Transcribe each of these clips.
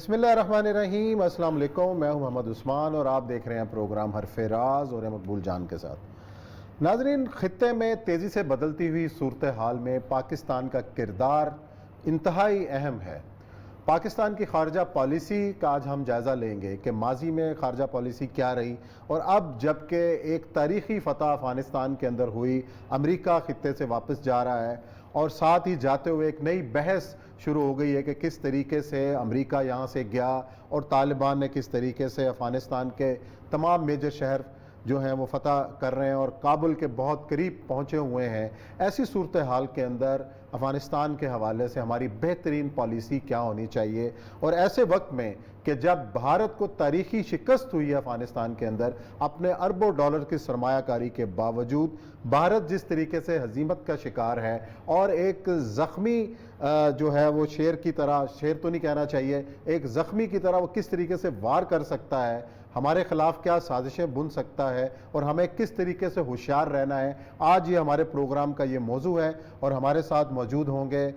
بسم اللہ الرحمن الرحیم، السلام علیکم۔ میں ہوں محمد عثمان اور آپ دیکھ رہے ہیں پروگرام حرف راز اور مقبول جان کے ساتھ۔ ناظرین، خطے میں تیزی سے بدلتی ہوئی صورتحال میں پاکستان کا کردار انتہائی اہم ہے۔ پاکستان کی خارجہ پالیسی کا آج ہم جائزہ لیں گے کہ ماضی میں خارجہ پالیسی کیا رہی، اور اب جب کہ ایک تاریخی فتح افغانستان کے اندر ہوئی، امریکہ خطے سے واپس جا رہا ہے، اور ساتھ ہی جاتے ہوئے ایک نئی بحث شروع ہو گئی ہے کہ کس طریقے سے امریکہ یہاں سے گیا اور طالبان نے کس طریقے سے افغانستان کے تمام میجر شہر جو ہیں وہ فتح کر رہے ہیں اور کابل کے بہت قریب پہنچے ہوئے ہیں۔ ایسی صورتحال کے اندر افغانستان کے حوالے سے ہماری بہترین پالیسی کیا ہونی چاہیے، اور ایسے وقت میں کہ جب بھارت کو تاریخی شکست ہوئی ہے افغانستان کے اندر، اپنے اربوں ڈالر کی سرمایہ کاری کے باوجود بھارت جس طریقے سے ہزیمت کا شکار ہے اور ایک زخمی جو ہے وہ شیر کی طرح، شیر تو نہیں کہنا چاہیے، ایک زخمی کی طرح وہ کس طریقے سے وار کر سکتا ہے، ہمارے خلاف کیا سازشیں بن سکتا ہے، اور ہمیں کس طریقے سے ہوشیار رہنا ہے، آج یہ ہمارے پروگرام کا یہ موضوع ہے۔ اور ہمارے ساتھ موجود ہوں گے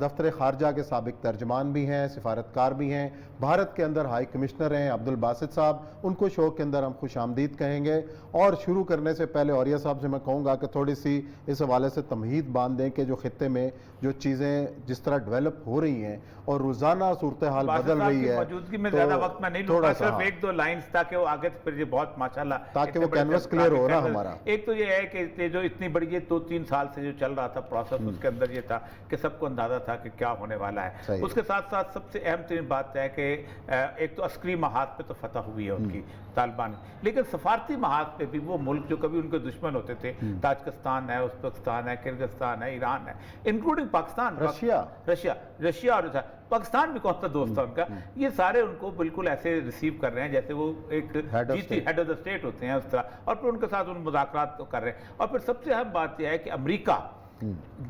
دفتر خارجہ کے سابق ترجمان بھی ہیں، سفارتکار بھی ہیں، بھارت کے اندر ہائی کمشنر ہیں عبدالباسط صاحب، ان کو شو کے اندر ہم خوش آمدید کہیں گے۔ اور شروع کرنے سے پہلے اوریہ صاحب سے میں کہوں گا کہ تھوڑی سی اس حوالے سے تمہید باندھ دیں کہ جو خطے میں جو چیزیں جس طرح ڈیولپ ہو رہی ہیں اور روزانہ صورتحال بدل رہی ہے، موجودگی میں زیادہ وقت میں نہیں لوں، صرف ایک دو لائنز تاکہ وہ آگے پھر یہ بہت ماشاءاللہ تاکہ وہ کینوس کلیئر ہو نا ہمارا۔ ایک تو یہ ہے کہ جو اتنی بڑی یہ 2-3 سال سے جو چل رہا تھا پروسیس، اس کے اندر یہ تھا کہ سب کو اندازہ تھا کہ کیا ہونے والا ہے۔ اس کے ساتھ ساتھ سب سے اہم ترین بات ہے کہ ایک تو عسکری محاذ پہ تو فتح ہوئی ہے ان کی طالبان، لیکن سفارتی محاذ پہ بھی وہ ملک جو کبھی ان کے دشمن ہوتے تھے، تاجکستان ہے، ازبکستان ہے، کرغزستان ہے، ایران ہے، انکلوڈنگ پاکستان، رشیا اور پاکستان بھی کون سا دوست تھا ان کا، یہ سارے ان کو بالکل ایسے ریسیو کر رہے ہیں جیسے وہ ایک ہیڈ آف دا اسٹیٹ ہوتے ہیں اس طرح، اور پھر ان کے ساتھ ان مذاکرات کر رہے ہیں۔ اور پھر سب سے اہم بات یہ ہے کہ امریکہ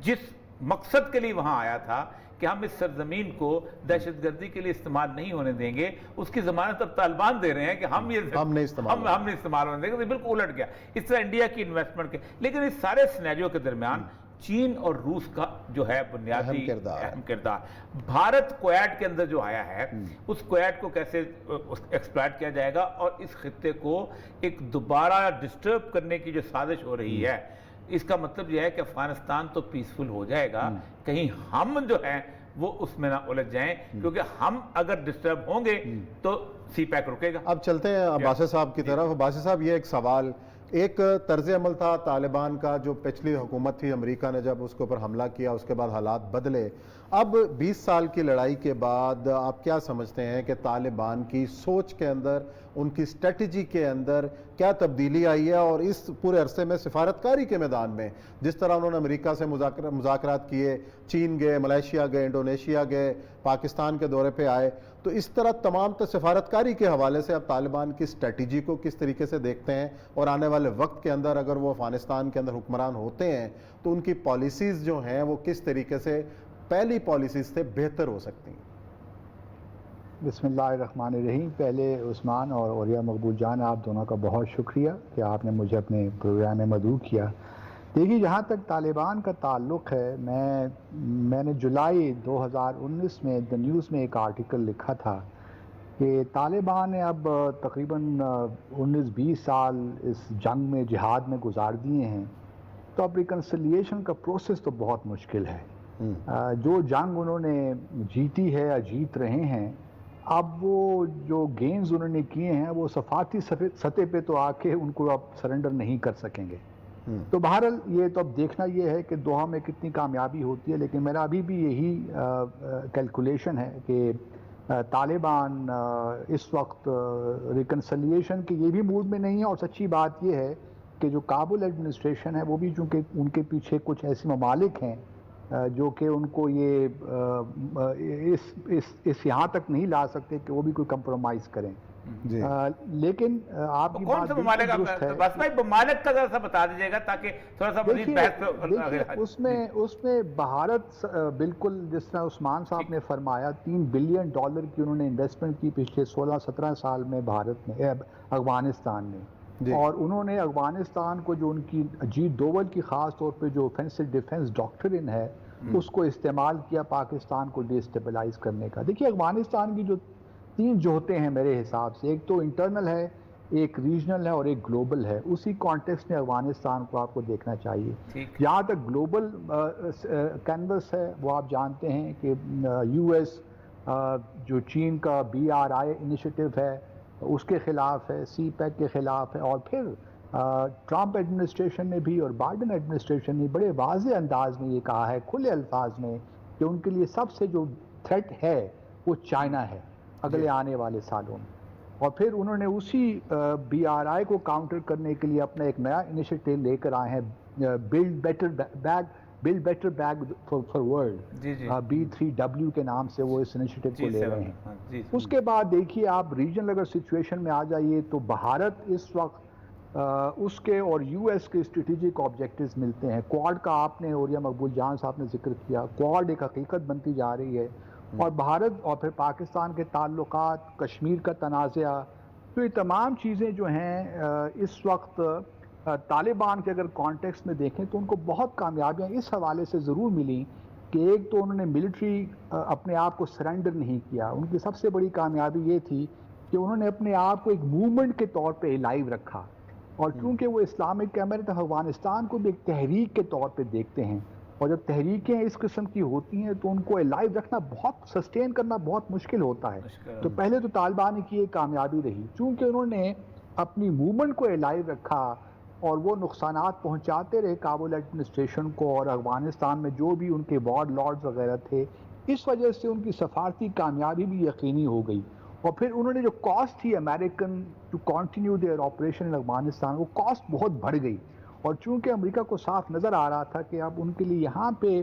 جس مقصد کے لیے وہاں آیا تھا کہ ہم اس سرزمین کو دہشت گردی کے لیے استعمال نہیں ہونے دیں گے، اس کی ضمانت اب طالبان دے رہے ہیں کہ ہم نہیں استعمال ہونے دیں گے، بالکل الٹ گیا۔ اس طرح انڈیا کی انویسٹمنٹ کے، لیکن اس سارے سینیریو کے درمیان چین اور روس کا جو ہے بنیادی اہم کردار، بھارت کویت کے اندر جو آیا ہے، اس کویت کو کیسے ایکسپلائٹ کیا جائے گا، اور اس خطے کو ایک دوبارہ ڈسٹرب کرنے کی جو سازش ہو رہی ہے، اس کا مطلب یہ ہے کہ افغانستان تو پیسفل ہو جائے گا، کہیں ہم جو ہیں وہ اس میں نہ الجھ جائیں، کیونکہ ہم اگر ڈسٹرب ہوں گے تو سی پیک رکے گا۔ اب چلتے ہیں باسط صاحب کی طرف۔ باسط صاحب، یہ ایک سوال، ایک طرز عمل تھا طالبان کا جو پچھلی حکومت تھی، امریکہ نے جب اس کے اوپر حملہ کیا اس کے بعد حالات بدلے۔ اب 20 سال کی لڑائی کے بعد آپ کیا سمجھتے ہیں کہ طالبان کی سوچ کے اندر، ان کی اسٹریٹجی کے اندر کیا تبدیلی آئی ہے، اور اس پورے عرصے میں سفارتکاری کے میدان میں جس طرح انہوں نے امریکہ سے مذاکرات کیے، چین گئے، ملائیشیا گئے، انڈونیشیا گئے، پاکستان کے دورے پہ آئے، تو اس طرح تمام سفارتکاری کے حوالے سے اب طالبان کی اسٹریٹجی کو کس طریقے سے دیکھتے ہیں، اور آنے والے وقت کے اندر اگر وہ افغانستان کے اندر حکمران ہوتے ہیں تو ان کی پالیسیز جو ہیں وہ کس طریقے سے پہلی پالیسیز سے بہتر ہو سکتی ہیں؟ بسم اللہ الرحمن الرحیم۔ پہلے عثمان اور اوریہ مقبول جان، آپ دونوں کا بہت شکریہ کہ آپ نے مجھے اپنے پروگرام میں مدعو کیا۔ دیکھیے، جہاں تک طالبان کا تعلق ہے، میں نے جولائی 2019 میں دا نیوز میں ایک آرٹیکل لکھا تھا کہ طالبان نے اب تقریباً 19-20 سال اس جنگ میں، جہاد میں گزار دیے ہیں، تو اب ریکنسیلیشن کا پروسیس تو بہت مشکل ہے۔ جو جنگ انہوں نے جیتی ہے یا جیت رہے ہیں، اب وہ جو گینز انہوں نے کیے ہیں وہ سفارتی سطح پہ تو آ کے ان کو اب سرنڈر نہیں کر سکیں گے۔ تو بہرحال یہ تو اب دیکھنا یہ ہے کہ دوحہ میں کتنی کامیابی ہوتی ہے، لیکن میرا ابھی بھی یہی کیلکولیشن ہے کہ طالبان اس وقت ریکنسیلیشن کے یہ بھی موڈ میں نہیں ہے، اور سچی بات یہ ہے کہ جو کابل ایڈمنسٹریشن ہے وہ بھی، چونکہ ان کے پیچھے کچھ ایسے ممالک ہیں جو کہ ان کو یہ اس یہاں تک نہیں لا سکتے کہ وہ بھی کوئی کمپرومائز کریں۔ لیکن آپ کی بات درست ہے۔ بس بھائی ممالک کا ذرا سا بتا دیجیے گا تاکہ تھوڑا سا مزید بحث۔ اس میں بھارت بالکل جس طرح عثمان صاحب نے فرمایا، $3 بلین کی انہوں نے انویسٹمنٹ کی پچھلے 16-17 سال میں بھارت میں، افغانستان میں، اور انہوں نے افغانستان کو جو ان کی اجیت دوول کی خاص طور پہ جو اوفینسو ڈیفنس ڈاکٹرن ہے، اس کو استعمال کیا پاکستان کو ڈی اسٹیبلائز کرنے کا۔ دیکھیے، افغانستان کی جو تین جوہتے ہیں میرے حساب سے، ایک تو انٹرنل ہے، ایک ریجنل ہے اور ایک گلوبل ہے. اسی کانٹیکسٹ میں افغانستان کو آپ کو دیکھنا چاہیے. جہاں تک گلوبل کینوس ہے وہ آپ جانتے ہیں کہ یو ایس جو چین کا BRI انیشیٹو ہے اس کے خلاف ہے، سی پیک کے خلاف ہے، اور پھر ٹرمپ ایڈمنسٹریشن نے بھی اور بائیڈن ایڈمنسٹریشن نے بڑے واضح انداز میں یہ کہا ہے، کھلے الفاظ میں، کہ ان کے لیے سب سے جو تھریٹ ہے وہ چائنا ہے اگلے آنے والے سالوں میں. اور پھر انہوں نے اسی BRI کو کاؤنٹر کرنے کے لیے اپنا ایک نیا انیشیٹو لے کر آئے ہیں، build better back for world, B3W کے نام سے وہ اس انیشیٹو کو لے رہے ہیں. اس کے بعد دیکھیے آپ ریجنل اگر سچویشن میں آ جائیے تو بھارت اس وقت اس کے اور US کے اسٹریٹجک آبجیکٹیوز ملتے ہیں. کوارڈ کا آپ نے اوریا مقبول جان صاحب نے ذکر کیا، کوارڈ ایک حقیقت بنتی جا رہی ہے، اور بھارت اور پھر پاکستان کے تعلقات، کشمیر کا تنازعہ، تو یہ تمام چیزیں جو ہیں اس وقت طالبان کے اگر کانٹیکسٹ میں دیکھیں تو ان کو بہت کامیابیاں اس حوالے سے ضرور ملیں کہ ایک تو انہوں نے ملٹری اپنے آپ کو سرنڈر نہیں کیا. ان کی سب سے بڑی کامیابی یہ تھی کہ انہوں نے اپنے آپ کو ایک موومنٹ کے طور پہ الائیو رکھا، اور چونکہ وہ اسلامک امارت افغانستان کو بھی ایک تحریک کے طور پہ دیکھتے ہیں، اور جب تحریکیں اس قسم کی ہوتی ہیں تو ان کو الائیو رکھنا بہت، سسٹین کرنا بہت مشکل ہوتا ہے. تو پہلے تو طالبان کی ایک کامیابی رہی، چونکہ انہوں نے اپنی موومنٹ کو الائیو رکھا اور وہ نقصانات پہنچاتے رہے کابل ایڈمنسٹریشن کو اور افغانستان میں جو بھی ان کے وارڈ لارڈز وغیرہ تھے. اس وجہ سے ان کی سفارتی کامیابی بھی یقینی ہو گئی. اور پھر انہوں نے جو کاسٹ تھی American to continue their operation in Afghanistan, وہ کاسٹ بہت بڑھ گئی. اور چونکہ امریکہ کو صاف نظر آ رہا تھا کہ اب ان کے لیے یہاں پہ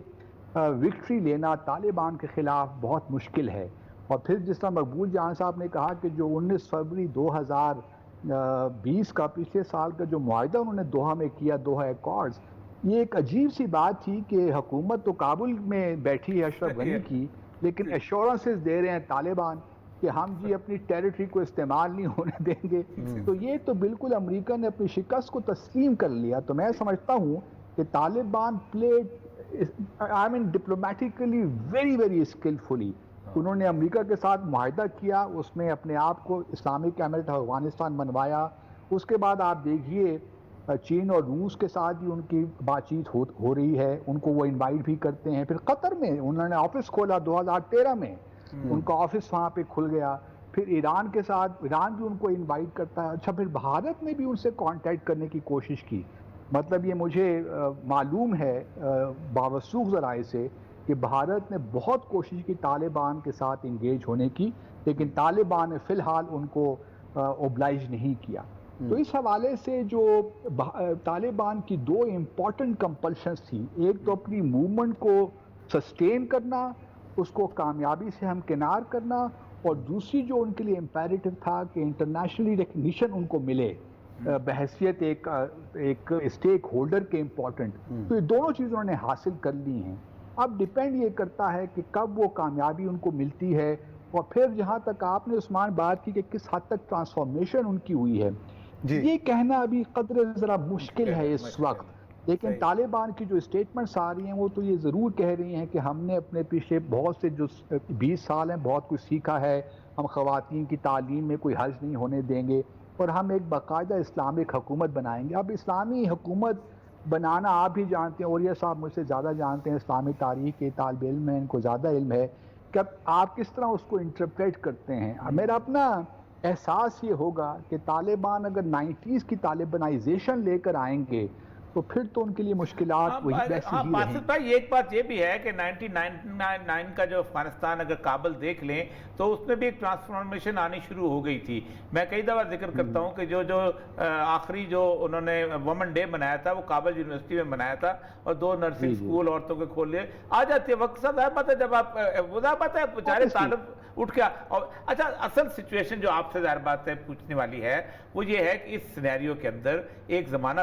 وکٹری لینا طالبان کے خلاف بہت مشکل ہے. اور پھر جس طرح مقبول جان صاحب نے کہا کہ جو 19 فروری 2020 کا پچھلے سال کا جو معاہدہ انہوں نے دوحہ میں کیا، دوحہ ایکارڈز، یہ ایک عجیب سی بات تھی کہ حکومت تو کابل میں بیٹھی ہے اشرف غنی کی، لیکن ایشورنسز دے رہے ہیں طالبان کہ ہم جی اپنی ٹیریٹری کو استعمال نہیں ہونے دیں گے. تو یہ تو بالکل امریکہ نے اپنی شکست کو تسلیم کر لیا. تو میں سمجھتا ہوں کہ طالبان ڈپلومیٹیکلی ویری اسکلفلی انہوں نے امریکہ کے ساتھ معاہدہ کیا، اس میں اپنے آپ کو اسلامک امارت افغانستان بنوایا. اس کے بعد آپ دیکھیے چین اور روس کے ساتھ بھی ان کی بات چیت ہو رہی ہے، ان کو وہ انوائٹ بھی کرتے ہیں. پھر قطر میں انہوں نے آفس کھولا 2013 میں، ان کا آفس وہاں پہ کھل گیا. پھر ایران کے ساتھ، ایران بھی ان کو انوائٹ کرتا ہے. اچھا، پھر بھارت نے بھی ان سے کانٹیکٹ کرنے کی کوشش کی. مطلب یہ مجھے معلوم ہے باوثوق ذرائع سے کہ بھارت نے بہت کوشش کی طالبان کے ساتھ انگیج ہونے کی، لیکن طالبان نے فی الحال ان کو اوبلائج نہیں کیا. تو اس حوالے سے جو طالبان کی دو امپورٹنٹ کمپلشنز تھی، ایک تو اپنی موومنٹ کو سسٹین کرنا، اس کو کامیابی سے ہمکنار کرنا، اور دوسری جو ان کے لیے امپیریٹو تھا کہ انٹرنیشنلی ریکگنیشن ان کو ملے بحیثیت ایک اسٹیک ہولڈر کے امپورٹنٹ. تو یہ دونوں چیزیں انہوں نے حاصل کر لی ہیں. اب ڈیپینڈ یہ کرتا ہے کہ کب وہ کامیابی ان کو ملتی ہے. اور پھر جہاں تک آپ نے عثمان بات کی کہ کس حد تک ٹرانسفارمیشن ان کی ہوئی ہے، یہ کہنا ابھی قدر ذرا مشکل ہے اس وقت. لیکن طالبان کی جو اسٹیٹمنٹس آ رہی ہیں وہ تو یہ ضرور کہہ رہی ہیں کہ ہم نے اپنے پیچھے بہت سے جو 20 سال ہیں بہت کچھ سیکھا ہے، ہم خواتین کی تعلیم میں کوئی حرج نہیں ہونے دیں گے، اور ہم ایک باقاعدہ اسلامک حکومت بنائیں گے. اب اسلامی حکومت بنانا آپ بھی جانتے ہیں، اوریا صاحب مجھ سے زیادہ جانتے ہیں، اسلامی تاریخ کے طالب علم ہیں، ان کو زیادہ علم ہے کہ اب آپ کس طرح اس کو انٹرپریٹ کرتے ہیں. میرا اپنا احساس یہ ہوگا کہ طالبان اگر 90s کی طالبانائزیشن لے کر آئیں گے تو پھر تو ان کے لیے مشکلات وہی ویسی ہی رہیں. باسط بھائی ایک بات یہ بھی ہے کہ 1999 کا جو افغانستان اگر کابل دیکھ لیں تو اس میں بھی ایک ٹرانسفارمیشن آنی شروع ہو گئی تھی. میں کئی دفعہ ذکر کرتا ہوں کہ جو آخری جو انہوں نے وومن ڈے منایا تھا وہ کابل یونیورسٹی میں منایا تھا، اور 2 نرسنگ اسکول عورتوں کے کھول لیے. آ جاتی ہے وقت صاحب بات ہے، جب آپ وضاحت ہے بیچارے طالب اٹھ گیا. اور اچھا، اصل سچویشن جو آپ سے ظاہر بات ہے پوچھنے والی ہے وہ یہ ہے کہ اس سینیریو کے اندر ایک زمانہ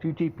TTP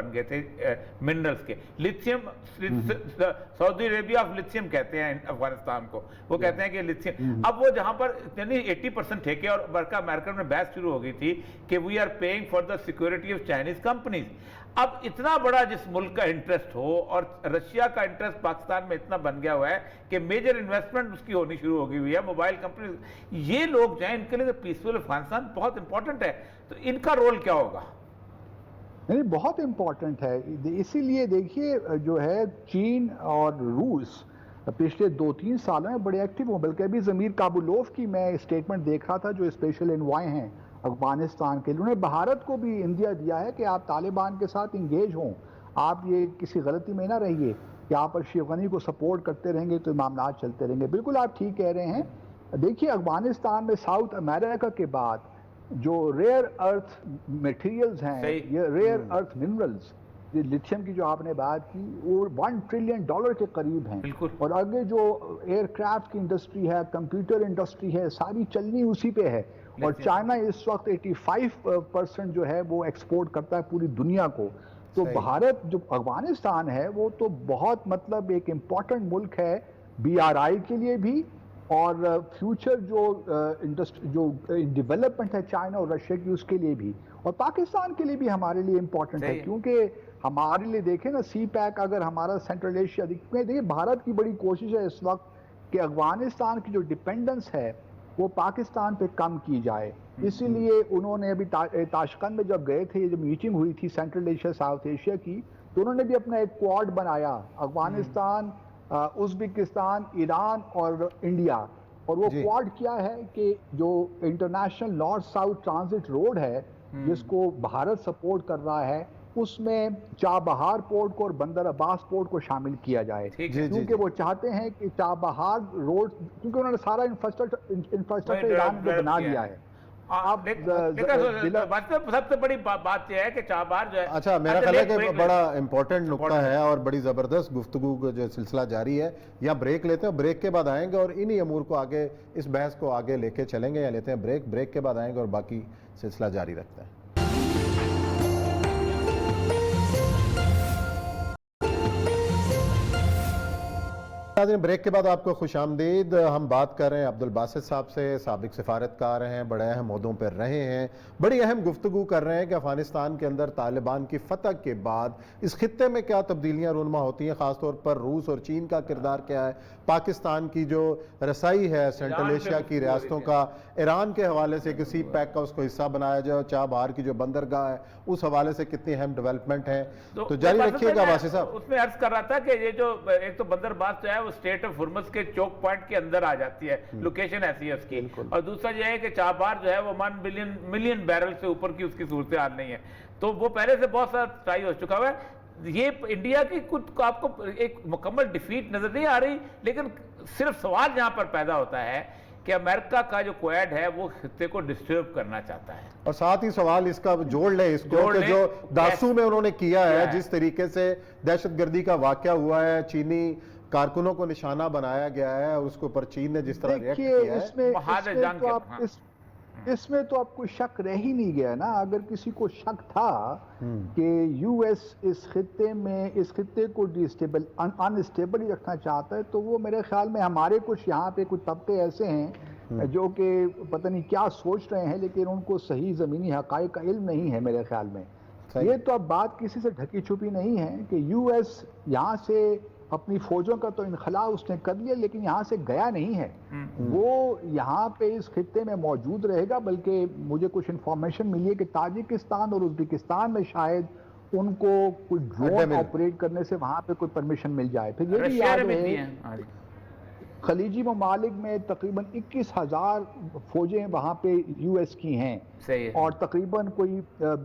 بن گئے تھے منرلز کے. Lithium Saudi Arabia of lithium کہتے ہیں افغانستان کو, وہ کہتے ہیں کہ لتھیم. اب وہ جہاں پر یعنی 80% ٹھیکے, اور برقع امریکہ میں بحث شروع ہو گئی تھی کہ we are paying for the security of Chinese companies. اب اتنا بڑا جس ملک کا انٹرسٹ ہو, اور رشیا کا انٹرسٹ پاکستان میں اتنا بن گیا ہوا ہے کہ میجر انویسٹمنٹ اس کی ہونی شروع ہو گئی ہوئی ہے, موبائل کمپنیز, یہ لوگ جو ہیں ان کے لیے پیسفل افغانستان بہت امپورٹنٹ ہے. تو ان کا رول کیا ہوگا؟ نہیں, بہت امپورٹنٹ ہے. اسی لیے دیکھیے جو ہے چین اور روس پچھلے 2-3 سالوں میں بڑے ایکٹیو ہوں. بلکہ ابھی ضمیر کابلوف کی میں اسٹیٹمنٹ دیکھ رہا تھا جو اسپیشل انوائے ہیں افغانستان کے لیے. انہوں نے بھارت کو بھی اندیا دیا ہے کہ آپ طالبان کے ساتھ انگیج ہوں, آپ یہ کسی غلطی میں نہ رہیے کہ آپ اشرف غنی کو سپورٹ کرتے رہیں گے تو معاملات چلتے رہیں گے. بالکل آپ ٹھیک کہہ رہے ہیں. دیکھیے افغانستان میں ساؤتھ امریکہ کے بعد جو ریئر ارتھ میٹیریلز ہیں, یہ ریئر ارتھ منرلز, یہ لتھیم کی جو آپ نے بات کی, وہ $1 ٹریلین کے قریب ہیں. اور آگے جو ایئر کرافٹ کی انڈسٹری ہے, کمپیوٹر انڈسٹری ہے, ساری چلنی اسی پہ ہے. اور چائنا اس وقت 85% جو ہے وہ ایکسپورٹ کرتا ہے پوری دنیا کو. تو بھارت جو افغانستان ہے وہ تو بہت مطلب ایک امپورٹنٹ ملک ہے BRI کے لیے بھی, اور فیوچر جو ڈیولپمنٹ ہے چائنا اور رشیا کی اس کے لیے بھی, اور پاکستان کے لیے بھی ہمارے لیے امپورٹنٹ ہے. کیونکہ ہمارے لیے دیکھیں نا, سی پیک اگر ہمارا سینٹرل ایشیا میں دیکھیں, بھارت کی بڑی کوشش ہے اس وقت کہ افغانستان کی جو ڈیپینڈنس ہے وہ پاکستان پہ کم کی جائے. اسی لیے انہوں نے ابھی تاشقند میں جب گئے تھے, جب میٹنگ ہوئی تھی سینٹرل ایشیا ساؤتھ ایشیا کی, تو انہوں نے بھی اپنا ایک کوڈ بنایا, افغانستان, ازبکستان, ایران اور انڈیا. اور وہ کوڈ کیا ہے کہ جو international north south transit road ہے جس کو بھارت سپورٹ کر رہا ہے, اس میں چابہار پورٹ کو اور بندر عباس پورٹ کو شامل کیا جائے. کیونکہ وہ چاہتے ہیں کہ چابہار روڈ, کیونکہ انہوں نے سارا انفراسٹرکچر ایران میں بنا دیا ہے. سب سے بڑی بات یہ ہے کہ چابہار جو ہے, اچھا میرا خیال ہے کہ بڑا امپورٹنٹ نقطہ ہے اور بڑی زبردست گفتگو کا جو سلسلہ جاری ہے. یا بریک لیتے ہیں, بریک کے بعد آئیں گے اور انہی امور کو آگے, اس بحث کو آگے لے کے چلیں گے. یا لیتے ہیں بریک کے بعد آئیں گے اور باقی سلسلہ جاری رکھتے ہیں. بریک کے بعد آپ کو خوش آمدید. ہم بات کر رہے ہیں عبدالباسط صاحب سے, سابق سفارتکار ہیں, بڑے اہم عہدوں پر رہے ہیں. بڑی اہم گفتگو کر رہے ہیں کہ افغانستان کے اندر طالبان کی فتح کے بعد اس خطے میں کیا تبدیلیاں رونما ہوتی ہیں, خاص طور پر روس اور چین کا کردار کیا ہے, پاکستان کی جو رسائی ہے سینٹرل ایشیا کی ریاستوں کا, ایران کے حوالے سے کسی پیک کا اس کو حصہ بنایا جائے, چابہار کی جو بندرگاہ ہے اس حوالے سے کتنی اہم ڈیولپمنٹ ہیں. تو جاری رکھیے گا باسط صاحب. اس میں عرض کر رہا تھا کہ یہ جو ایک تو بندر عباس جو ہے اسٹیٹ آف ہرمز کے چوک پوائنٹ کے اندر آ جاتی ہے, لوکیشن ایسی ہے اس کی. اور دوسرا یہ ہے کہ چابہار جو ہے وہ 1 ملین بیرل سے اوپر کی اس کی صورتحال نہیں ہے, تو وہ پہلے سے بہت سارا ٹرائی ہو چکا ہوا ہے. یہ انڈیا کی کچھ آپ کو ایک مکمل ڈیفیٹ نظر نہیں آ رہی, لیکن صرف سوال یہاں پر پیدا ہوتا ہے کہ امریکہ کا جو کویڈ ہے وہ خطے کو ڈسٹرب کرنا چاہتا ہے. اور ساتھ ہی سوال اس کا جوڑ لیں اس کو کہ جو داسو میں انہوں نے کیا ہے, جس طریقے سے دہشت گردی کا واقعہ ہوا ہے, چینی کارکنوں کو نشانہ بنایا گیا ہے, اور اس کے اوپر چین نے جس طرح ریئیکٹ کیا ہے, اس میں تو اب کوئی شک رہ ہی نہیں گیا نا. اگر کسی کو شک تھا کہ یو ایس اس خطے کو انسٹیبل ہی رکھنا چاہتا ہے, تو وہ میرے خیال میں ہمارے کچھ یہاں پہ کچھ طبقے ایسے ہیں جو کہ پتہ نہیں کیا سوچ رہے ہیں, لیکن ان کو صحیح زمینی حقائق کا علم نہیں ہے میرے خیال میں. یہ تو اب بات کسی سے ڈھکی چھپی نہیں ہے کہ یو ایس یہاں سے اپنی فوجوں کا تو انخلاء اس نے کر لیا, لیکن یہاں سے گیا نہیں ہے. وہ یہاں پہ اس خطے میں موجود رہے گا. بلکہ مجھے کچھ انفارمیشن ملی ہے کہ تاجکستان اور ازبکستان میں شاید ان کو کوئی ڈرون آپریٹ کرنے سے وہاں پہ کوئی پرمیشن مل جائے. پھر یہ بھی یاد ہے خلیجی ممالک میں تقریباً 21,000 فوجیں وہاں پہ یو ایس کی ہیں, اور تقریباً کوئی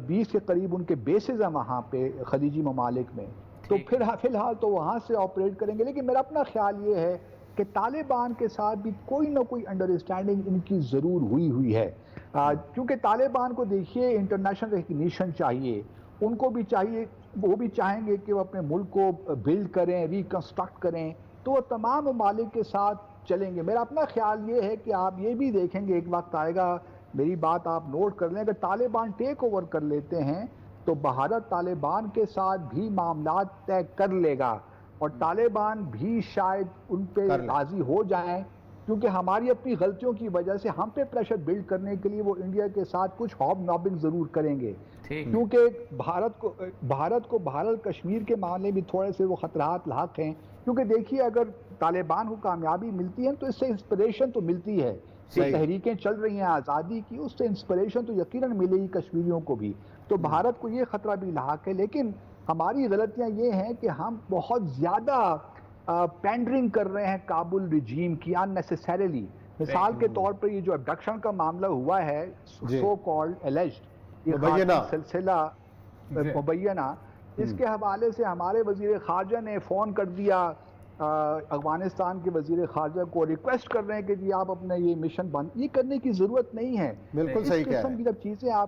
20 کے قریب ان کے بیسز ہیں وہاں پہ خلیجی ممالک میں. تو پھر فی الحال تو وہاں سے آپریٹ کریں گے. لیکن میرا اپنا خیال یہ ہے کہ طالبان کے ساتھ بھی کوئی نہ کوئی انڈرسٹینڈنگ ان کی ضرور ہوئی ہے, کیونکہ طالبان کو دیکھیے انٹرنیشنل ریکگنیشن چاہیے, ان کو بھی چاہیے, وہ بھی چاہیں گے کہ وہ اپنے ملک کو بلڈ کریں, ریکنسٹرکٹ کریں, تو وہ تمام ممالک کے ساتھ چلیں گے. میرا اپنا خیال یہ ہے کہ آپ یہ بھی دیکھیں گے, ایک وقت آئے گا, میری بات آپ نوٹ کر لیں, اگر طالبان ٹیک اوور کر لیتے ہیں تو بھارت طالبان کے ساتھ بھی معاملات طے کر لے گا اور طالبان بھی شاید ان پہ راضی ہو جائیں، کیونکہ ہماری اپنی غلطیوں کی وجہ سے ہم پہ پریشر بلڈ کرنے کے لیے وہ انڈیا کے ساتھ کچھ ہاب نابنگ ضرور کریں گے، کیونکہ بھارت کو کشمیر کے معاملے میں تھوڑے سے وہ خطرات لاحق ہیں، کیونکہ دیکھیے اگر طالبان کو کامیابی ملتی ہے تو اس سے انسپریشن تو ملتی ہے، یہ تحریکیں چل رہی ہیں آزادی کی، اس سے انسپریشن تو یقیناً ملے گی کشمیریوں کو بھی، تو بھارت کو یہ خطرہ بھی لاحق ہے، لیکن ہماری غلطیاں یہ ہیں کہ ہم بہت زیادہ پینڈرنگ کر رہے ہیں کابل رجیم کی اننیسیسریلی. مثال کے طور پر یہ جو ابڈکشن کا معاملہ ہوا ہے سو کالڈ ایلیجڈ، یہ سلسلہ مبینہ، اس کے حوالے سے ہمارے وزیر خارجہ نے فون کر دیا افغانستان کے وزیر خارجہ کو، ریکویسٹ کر رہے ہیں کہ جی آپ اپنا یہ مشن بند، یہ کرنے کی ضرورت نہیں ہے. بالکل صحیح کہہ رہے ہیں.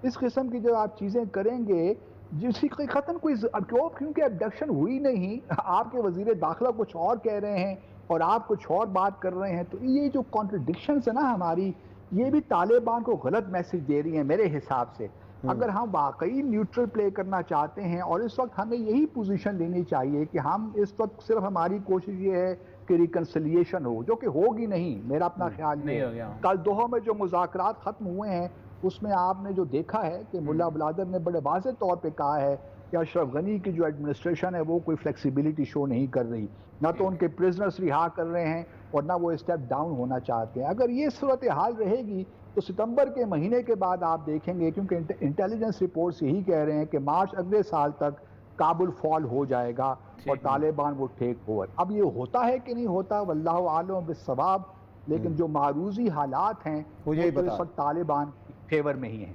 اس قسم کی جب آپ چیزیں کریں گے جس کی ختم کوئی کیونکہ ابڈکشن ہوئی نہیں، آپ کے وزیر داخلہ کچھ اور کہہ رہے ہیں اور آپ کچھ اور بات کر رہے ہیں، تو یہ جو کانٹرڈکشنز ہیں نا ہماری، یہ بھی طالبان کو غلط میسج دے رہی ہیں میرے حساب سے. اگر ہم واقعی نیوٹرل پلے کرنا چاہتے ہیں، اور اس وقت ہمیں یہی پوزیشن لینی چاہیے کہ ہم اس وقت صرف ہماری کوشش یہ ہے کہ ریکنسلیشن ہو، جو کہ ہوگی نہیں، میرا اپنا خیال یہ ہے. کل دوحہ میں جو مذاکرات ختم ہوئے ہیں اس میں آپ نے جو دیکھا ہے کہ ملا بلادر نے بڑے واضح طور پہ کہا ہے کہ اشرف غنی کی جو ایڈمنسٹریشن ہے وہ کوئی فلیکسیبلٹی شو نہیں کر رہی، نہ تو ان کے پرزنرز رہا کر رہے ہیں اور نہ وہ اسٹیپ ڈاؤن ہونا چاہتے ہیں. اگر یہ صورتحال رہے گی تو ستمبر کے مہینے کے بعد آپ دیکھیں گے، کیونکہ انٹیلیجنس رپورٹس یہی کہہ رہے ہیں کہ مارچ اگلے سال تک کابل فال ہو جائے گا اور طالبان وہ ٹیک اوور. اب یہ ہوتا ہے کہ نہیں ہوتا واللہ عالم بالصواب، لیکن جو معروضی حالات ہیں وہ اس وقت طالبان فیور میں ہی ہیں.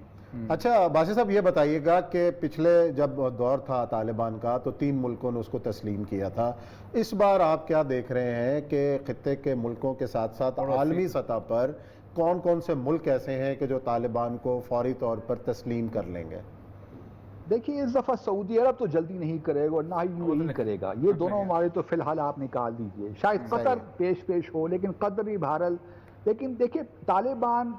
اچھا باشا صاحب یہ بتائیے گا کہ پچھلے جب دور تھا طالبان کا تو 3 ملکوں نے اس کو تسلیم کیا تھا، اس بار آپ کیا دیکھ رہے ہیں کہ خطے کے ملکوں کے ساتھ ساتھ عالمی سطح پر کون کون سے ملک ایسے ہیں کہ جو طالبان کو فوری طور پر تسلیم کر لیں گے؟ دیکھیے اس دفعہ سعودی عرب تو جلدی نہیں کرے گا اور نہ ہی یو اے ای کرے گا، یہ دونوں ہمارے تو فی الحال آپ نکال دیجئے. شاید قطر پیش ہو، لیکن قطر بھی بہرحال. لیکن دیکھیے طالبان،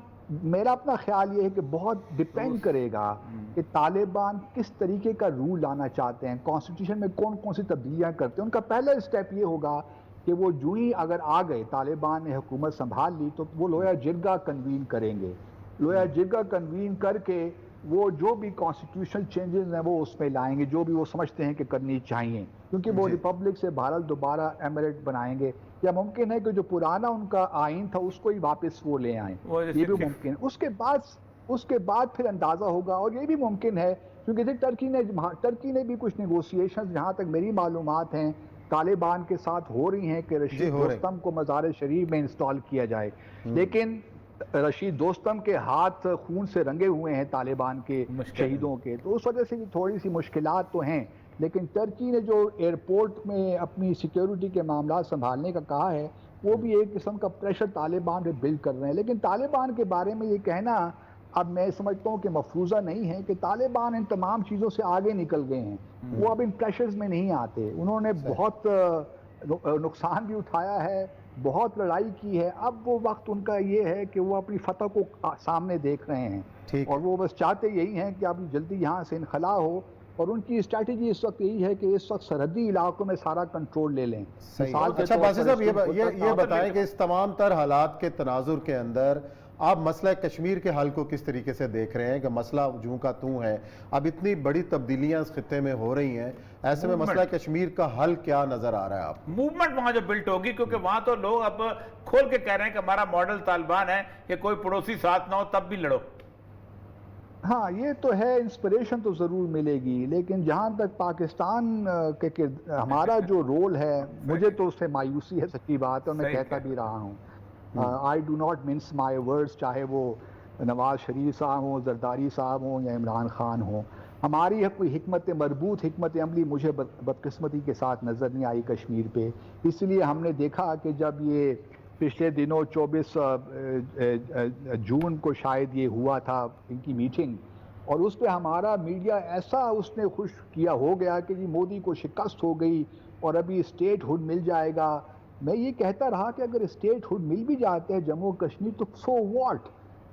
میرا اپنا خیال یہ ہے کہ بہت ڈیپینڈ کرے گا کہ طالبان کس طریقے کا رول لانا چاہتے ہیں، کانسٹیٹیوشن میں کون کون سی تبدیلیاں کرتے ہیں. ان کا پہلا اسٹیپ یہ ہوگا کہ وہ جو ہی اگر آ گئے طالبان نے حکومت سنبھال لی تو وہ لویا جرگہ کنوین کریں گے. لویا جرگہ کنوین کر کے وہ جو بھی کانسٹیٹیوشنل چینجز ہیں وہ اس میں لائیں گے، جو بھی وہ سمجھتے ہیں کہ کرنی چاہیے، کیونکہ وہ ریپبلک سے بھارت دوبارہ ایمریٹ بنائیں گے، یا ممکن ہے کہ جو پرانا ان کا آئین تھا اس کو ہی واپس وہ لے آئیں، یہ بھی ممکن ہے. اس کے بعد پھر اندازہ ہوگا، اور یہ بھی ممکن ہے کیونکہ ٹرکی نے بھی کچھ نیگوسیشنز جہاں تک میری معلومات ہیں طالبان کے ساتھ ہو رہی ہیں کہ رشید دوستم کو مزار شریف میں انسٹال کیا جائے، لیکن رشید دوستم کے ہاتھ خون سے رنگے ہوئے ہیں طالبان کے شہیدوں کے، تو اس وجہ سے تھوڑی سی مشکلات تو ہیں. لیکن ٹرکی نے جو ایئرپورٹ میں اپنی سیکیورٹی کے معاملات سنبھالنے کا کہا ہے وہ بھی ایک قسم کا پریشر طالبان پہ بلڈ کر رہے ہیں. لیکن طالبان کے بارے میں یہ کہنا اب میں سمجھتا ہوں کہ مفروضہ نہیں ہے کہ طالبان ان تمام چیزوں سے آگے نکل گئے ہیں، وہ اب ان پریشرز میں نہیں آتے. انہوں نے بہت نقصان بھی اٹھایا ہے، بہت لڑائی کی ہے، اب وہ وقت ان کا یہ ہے کہ وہ اپنی فتح کو سامنے دیکھ رہے ہیں اور وہ بس چاہتے یہی ہیں کہ اب جلدی یہاں سے انخلا ہو، اور ان کی اسٹریٹجی اس وقت یہی ہے کہ اس وقت سرحدی علاقوں میں سارا کنٹرول لے لیں. اچھا باسط صاحب یہ بتائیں کہ اس تمام تر حالات کے تناظر کے اندر آپ مسئلہ کشمیر کے حل کو کس طریقے سے دیکھ رہے ہیں کہ مسئلہ جوں کا توں ہے، اب اتنی بڑی تبدیلیاں اس خطے میں ہو رہی ہیں، ایسے میں مسئلہ کشمیر کا حل کیا نظر آ رہا ہے آپ؟ موومنٹ وہاں جو بلٹ ہوگی، کیونکہ وہاں تو لوگ اب کھول کے کہہ رہے ہیں کہ ہمارا ماڈل طالبان ہے کہ کوئی پڑوسی ساتھ نہ ہو تب بھی لڑو. ہاں یہ تو ہے، انسپریشن تو ضرور ملے گی، لیکن جہاں تک پاکستان کے ہمارا جو رول ہے مجھے تو اس سے مایوسی ہے، سچی بات ہے، میں کہتا بھی رہا ہوں. I do not means my words, چاہے وہ نواز شریف صاحب ہوں، زرداری صاحب ہوں یا عمران خان ہوں. ہماری کوئی مربوط حکمت عملی مجھے بدقسمتی کے ساتھ نظر نہیں آئی کشمیر پہ. اس لیے ہم نے دیکھا کہ جب یہ پچھلے دنوں 24 جون کو شاید یہ ہوا تھا ان کی میٹنگ، اور اس پہ ہمارا میڈیا ایسا اس نے خوش کیا ہو گیا کہ جی مودی کو شکست ہو گئی اور ابھی اسٹیٹ ہوڈ مل جائے گا. میں یہ کہتا رہا کہ اگر اسٹیٹ ہوڈ مل بھی جاتے ہیں جموں کشمیر تو سو واٹ،